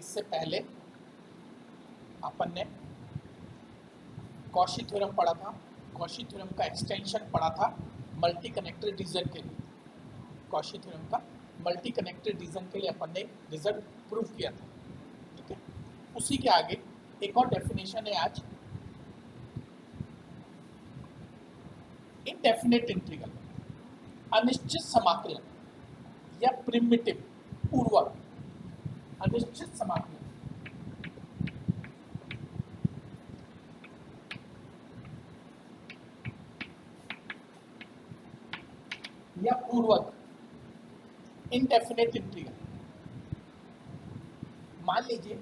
इससे पहले अपन ने कॉशी थ्योरम पढ़ा था। कॉशी थ्योरम का एक्सटेंशन पढ़ा था मल्टी कनेक्टेड रीजन के लिए। कॉशी थ्योरम का मल्टी कनेक्टेड रीजन के लिए अपन ने रिजल्ट प्रूव किया था। ठीक है, उसी के आगे एक और डेफिनेशन है आज, इनडेफिनेट इंटीग्रल, अनिश्चित समाकलन या प्रिमिटिव पूर्वक अनिश्चित समाकलन या पूर्वक इनडेफिनेट इंटीग्रल। मान लीजिए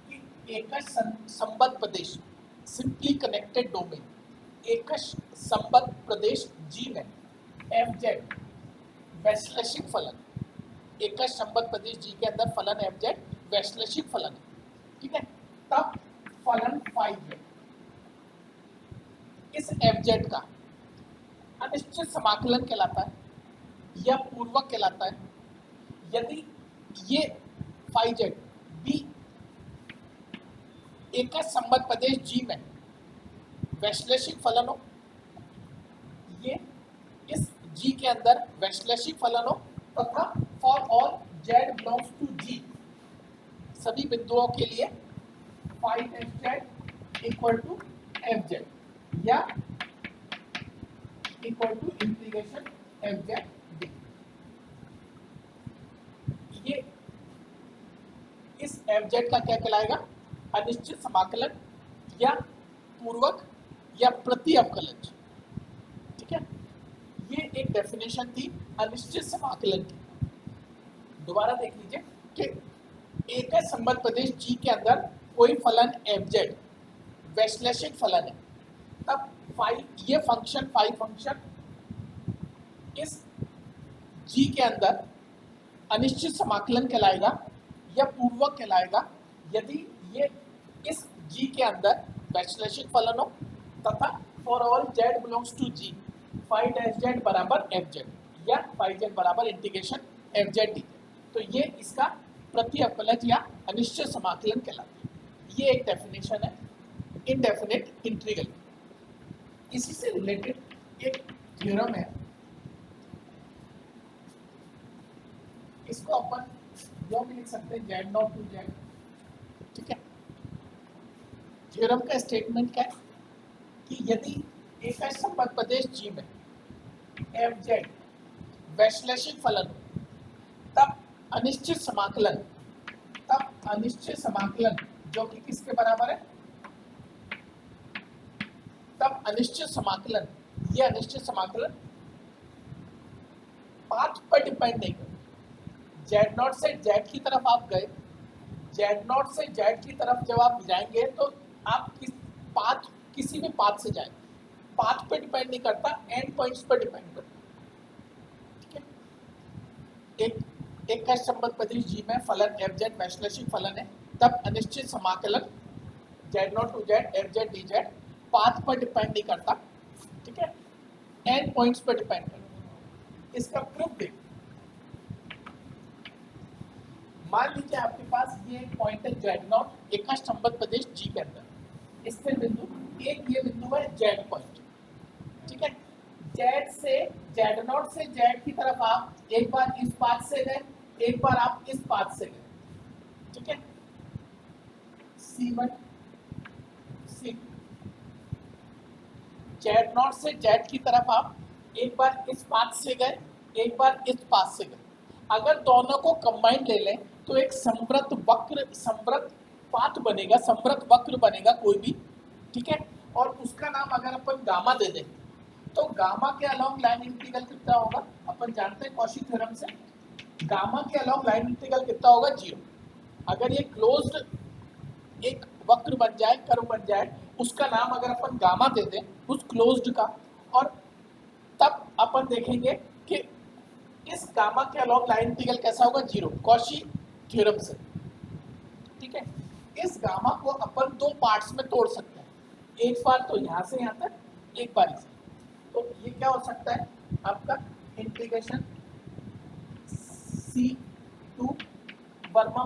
कि एकश संबद्ध प्रदेश सिंपली कनेक्टेड डोमेन, एकश संबद्ध प्रदेश जी में एफ जेड वैश्लेषिक फलन, एकश संबद्ध प्रदेश जी के अंदर फलन एफ जेड वैश्लेषिक फलन है। ठीक है, तब फलन फाई जेड इस एफ जेड का अनिश्चित समाकलन कहलाता है या पूर्वक कहलाता है यदि ये फाई जेड बी एकश संबद्ध प्रदेश जी में वैश्लेषिक फलन हो, ये इस जी के अंदर वैश्लेषिक फलन हो तथा for all z belongs to g, सभी बिंदुओं के लिए phi f z equal to f z या equal to integration f z d. ये इस एफ जेड का क्या कहलाएगा? अनिश्चित समाकलन या पूर्वक या प्रति अवकलज। ठीक है, ये एक डेफिनेशन थी अनिश्चित समाकलन की। दोबारा देख लीजिए कि एकश संबद्ध प्रदेश जी के अंदर कोई फलन एफ जेड वैश्लेषिक फलन है, तब फाई ये फंक्शन फाई फंक्शन इस जी के अंदर अनिश्चित समाकलन कहलाएगा या पूर्वक कहलाएगा यदि ये इस जी के अंदर वैश्लेषिक फलन हो तथा for all z belongs to G phi dash z बराबर एफ जेड या फाई जेड बराबर इंटीग्रेशन एफ जेड डी। तो ये इसका प्रति अवकलज या अनिश्चित समाकलन कहलाता है। ये एक डेफिनेशन है इनडेफिनेट इंटीग्रल। इसी से रिलेटेड एक थ्योरम है, इसको अपन जो भी लिख सकते हैं जेड नॉट टू जेड। ठीक है, थ्योरम का स्टेटमेंट क्या है कि यदि एकश संबद्ध प्रदेश जी में एफ जेड वैश्लेषिक फलन तब अनिश्चित समाकलन जो कि किसके बराबर है? तब अनिश्चित समाकलन, ये अनिश्चित समाकलन पाथ पर डिपेंड नहीं करता। जेड नॉट से जेड की तरफ आप गए, जेड नॉट से जेड की तरफ जब आप जाएंगे तो आप किसी भी पाथ से जाएंगे, पाथ पे डिपेंड नहीं करता, एंड पॉइंट्स पर डिपेंड करता। ठीक है, एक संबद्ध प्रदेश जी में फलन एफ जेड वैश्लेषिक फलन है, तब अनिश्चित समाकलन z not to z f z d z path पर डिपेंड नहीं करता। ठीक है, एंड पॉइंट्स पर डिपेंड करता। इसका प्रूफ देखो, मान लीजिए आपके पास ये एक पॉइंट है जेड नॉट एकश संबद्ध प्रदेश जी के अंदर, स्थिर बिंदु एक ये बिंदु है जेड पॉइंट। ठीक है, जेड से जेड नॉट से जेड की तरफ आप एक बार इस पाथ से गए, एक बार आप इस पाथ से गए। ठीक है, C1 C2 जेड नॉट से जेड की तरफ आप एक बार इस पाथ से गए, एक बार इस पाथ से गए। अगर दोनों को कंबाइन ले लें तो एक समवृत्त पाथ बनेगा, समवृत्त वक्र बनेगा कोई भी। ठीक है, और उसका नाम अगर अपन गामा दे दें तो गामा के अलोंग लाइन इंटीग्रल कितना होगा? अपन जानते हैं कॉशी थ्योरम से, गामा के अलोंग लाइन इंटीग्रल कितना होगा? 0। अगर ये क्लोज्ड एक वक्र बन जाए, कर्व बन जाए, उसका नाम अगर अपन गामा दे दें उस क्लोज्ड का, और तब अपन देखेंगे कि इस गामा के अलोंग लाइन इंटीग्रल कैसा होगा? 0, कॉशी थ्योरम से। ठीक है, इस गामा को अपन दो पार्ट्स में तोड़ सकते हैं, एक बार तो यहाँ से यहाँ तक, एक बार इसे। तो ये क्या हो सकता है आपका? इंटीग्रेशन C2 वर्मा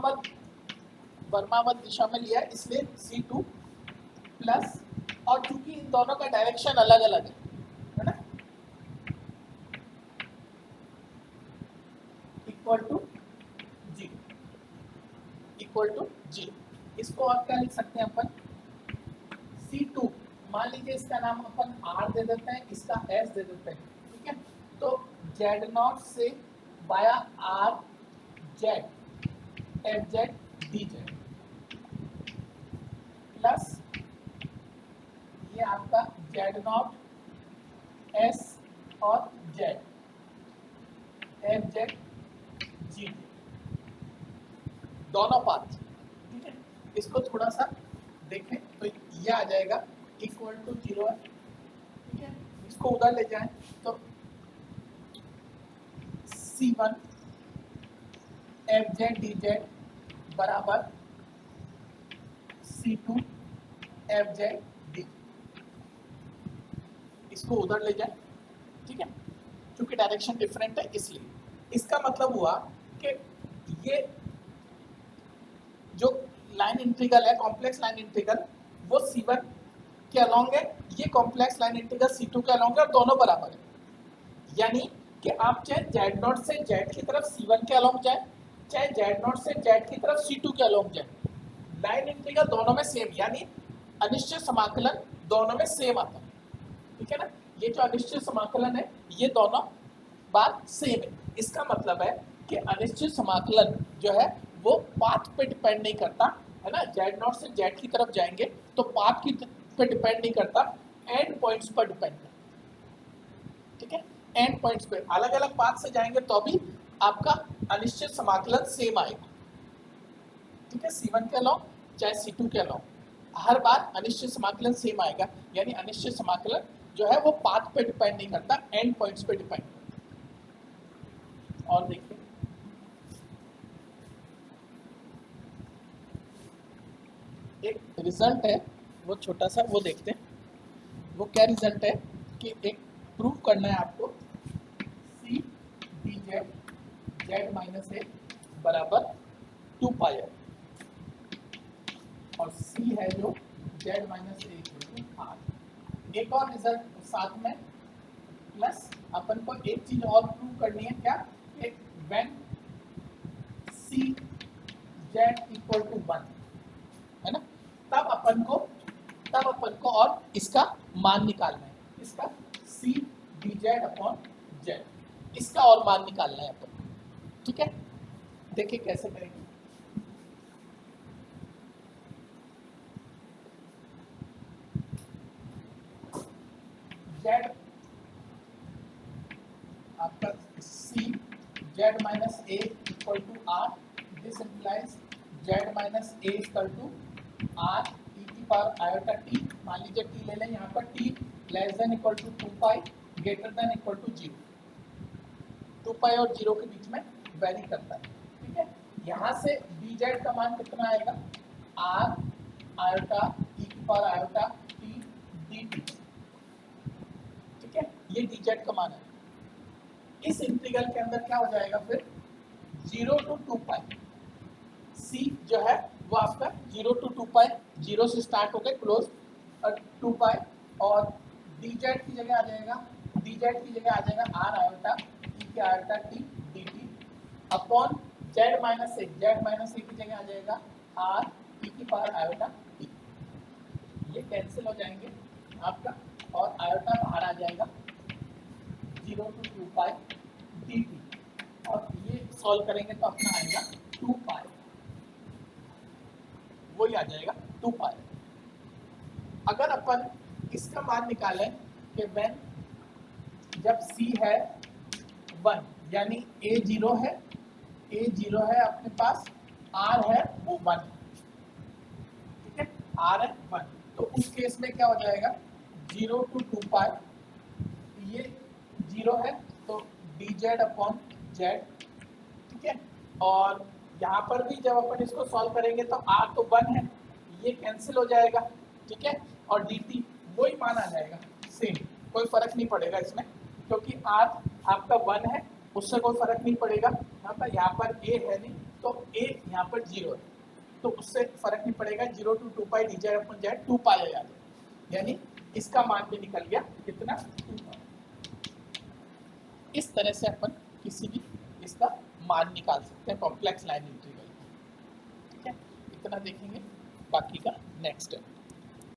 वर्मावत दिशा में लिया है इसलिए C2 प्लस, और चूंकि इन दोनों का डायरेक्शन अलग अलग है ना, इक्वल टू जी। इसको और क्या लिख सकते हैं अपन, C2 मान लीजिए इसका नाम अपन R दे देते हैं, इसका S दे देते हैं, ठीक है। तो Z0 से बाया R Z FZ DZ plus ये आपका Z0 S और Z FZ G दोनों पाथ, ठीक है। इसको थोड़ा सा देखें तो ये आ जाएगा इक्वल टू 0 है, ठीक है। इसको उधर ले जाएं तो C1 FZ DZ बराबर C2 FZ D, इसको उधर ले जाएं, ठीक है। क्योंकि डायरेक्शन डिफरेंट है इसलिए इसका मतलब हुआ कि ये जो लाइन इंटीग्रल है, कॉम्प्लेक्स लाइन इंटीग्रल, वो C1 के अलोंग है, ये कॉम्प्लेक्स लाइन इंटीग्रल C2 के अलोंग है और दोनों बराबर है। यानी कि आप चाहे Z0 से Z की तरफ C1 के अलोंग जाए, चाहे Z0 से Z की तरफ C2 के अलोंग जाए, लाइन इंटीग्रल दोनों में सेम, यानी अनिश्चित समाकलन दोनों में सेम आता है, ठीक है ना। ये जो अनिश्चित समाकलन है ये दोनों बात सेम है। इसका मतलब है कि अनिश्चित समाकलन जो है वो पाथ पे डिपेंड नहीं करता, है ना। Z0 से Z की तरफ जाएंगे तो पाथ की पे डिपेंड नहीं करता, एंड पॉइंट्स पर डिपेंड है, ठीक है। एंड पॉइंट्स पे अलग अलग पाथ से जाएंगे तो भी आपका अनिश्चित समाकलन सेम आएगा, ठीक है। C1 के अलावा चाहे C2 के अलावा हर बार अनिश्चित समाकलन सेम आएगा, यानी अनिश्चित समाकलन जो है वो पाथ पे डिपेंड नहीं करता, एंड पॉइंट्स पे डिपेंड करता। और देखिए एक रिजल्ट है वो छोटा सा, वो देखते हैं वो क्या रिजल्ट है। कि एक प्रूव करना है आपको C dz z माइनस ए बराबर 2 पाई है, और C है जो z माइनस ए r। एक और रिजल्ट साथ में प्लस अपन को एक चीज और प्रूव करनी है, क्या, कि when C z equal to 1 है ना, तब अपन को और इसका मान निकालना है, इसका C dz अपॉन z, इसका और मान निकालना है अपन को, ठीक है। देखिए कैसे करेंगे। z आपका C z minus a equal to r, this implies z minus a equal to r e की पावर आयोटा t, मान लीजिए t ले लें, यहाँ पर t less than equal to 2 pi greater than equal to 0, 2 pi और 0 के बीच में वेरी करता है, ठीक है। यहाँ से dz का मान कितना आएगा, r आयोटा e की पावर आयोटा t dt, ठीक है। ये dz का मान है। इस इंटीग्रल के अंदर क्या हो जाएगा फिर, 0 टू 2 पाई, c जो है वो आपका 0 टू 2 पाई, 0 से स्टार्ट होकर क्लोज और 2 पाई, और dz की जगह आ जाएगा r आयोटा e की iota t dt upon z minus a की जगह आ जाएगा r e की पावर आयोटा t। ये कैंसिल हो जाएंगे आपका, और आयोटा बाहर आ जाएगा 0 टू 2 पाई dt, और ये सॉल्व करेंगे तो अपना आएगा 2 पाई, वही आ जाएगा 2 पाई। अगर अपन इसका मान निकालें कि व्हेन जब C है 1, यानी A 0 है, अपने पास, R है वो 1, ठीक है, R है 1, तो उस केस में क्या हो जाएगा, 0 टू 2 पाई, ये 0 है तो dz अपॉन z, ठीक है। और यहाँ पर भी जब अपन इसको सॉल्व करेंगे तो r तो 1 है, ये कैंसिल हो जाएगा, ठीक है, और dt वही मान आ जाएगा सेम, कोई फर्क नहीं पड़ेगा इसमें, क्योंकि r आपका 1 है, उससे कोई फर्क नहीं पड़ेगा। यहाँ पर a है नहीं तो a यहाँ पर 0 है, तो उससे फर्क नहीं पड़ेगा, 0 to 2 पाई dz अपन जाए 2 पाई आ जाए, यानी इसका मान भी निकल गया कितना 2 पाई। इस तरह से अपन किसी भी इसका मान निकाल सकते हैं कॉम्प्लेक्स लाइन इंटीग्रल। ठीक है, इतना देखेंगे, बाकी का नेक्स्ट है।